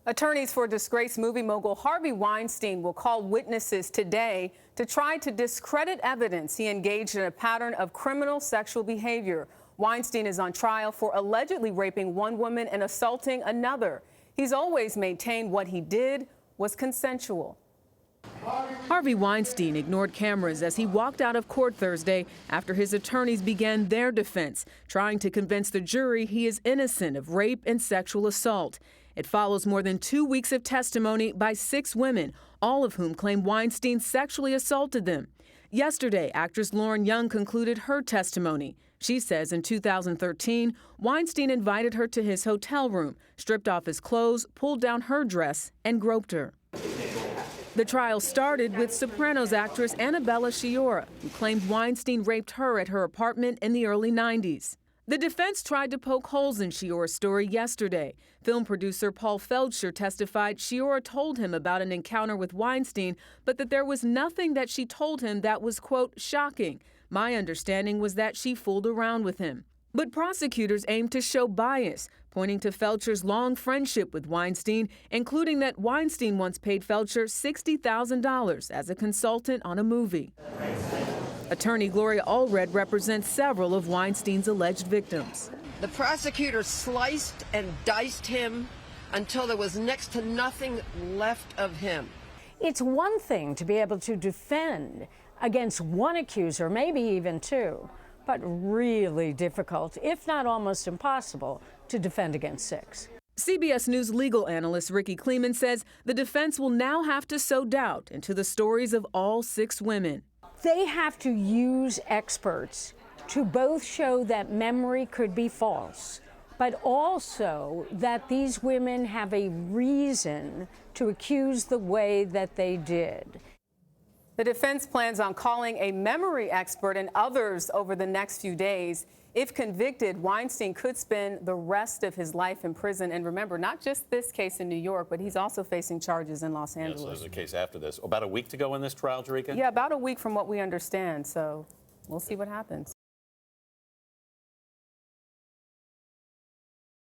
Attorneys for disgraced movie mogul Harvey Weinstein will call witnesses today to try to discredit evidence he engaged in a pattern of criminal sexual behavior. Weinstein is on trial for allegedly raping one woman and assaulting another. He's always maintained what he did was consensual. Harvey Weinstein ignored cameras as he walked out of court Thursday after his attorneys began their defense, trying to convince the jury he is innocent of rape and sexual assault. It follows more than 2 weeks of testimony by 6 women, all of whom claim Weinstein sexually assaulted them. Yesterday, actress Lauren Young concluded her testimony. She says in 2013, Weinstein invited her to his hotel room, stripped off his clothes, pulled down her dress, and groped her. The trial started with Sopranos actress Annabella Sciorra, who claimed Weinstein raped her at her apartment in the early 90s. The defense tried to poke holes in Sciorra's story yesterday. Film producer Paul Feldscher testified Sciorra told him about an encounter with Weinstein, but that there was nothing that she told him that was, quote, shocking. My understanding was that she fooled around with him. But prosecutors aimed to show bias, pointing to Feldscher's long friendship with Weinstein, including that Weinstein once paid Feldscher $60,000 as a consultant on a movie. Attorney Gloria Allred represents several of Weinstein's alleged victims. The prosecutor sliced and diced him until there was next to nothing left of him. It's one thing to be able to defend against one accuser, maybe even 2, but really difficult, if not almost impossible, to defend against 6. CBS News legal analyst Ricky Kleeman says the defense will now have to sow doubt into the stories of all 6 women. They have to use experts to both show that memory could be false, but also that these women have a reason to accuse the way that they did. The defense plans on calling a memory expert and others over the next few days. If convicted, Weinstein could spend the rest of his life in prison. And remember, not just this case in New York, but he's also facing charges in Los Angeles. So there's a case after this. About a week to go in this trial, Jericka? Yeah, about a week from what we understand. So we'll see what happens.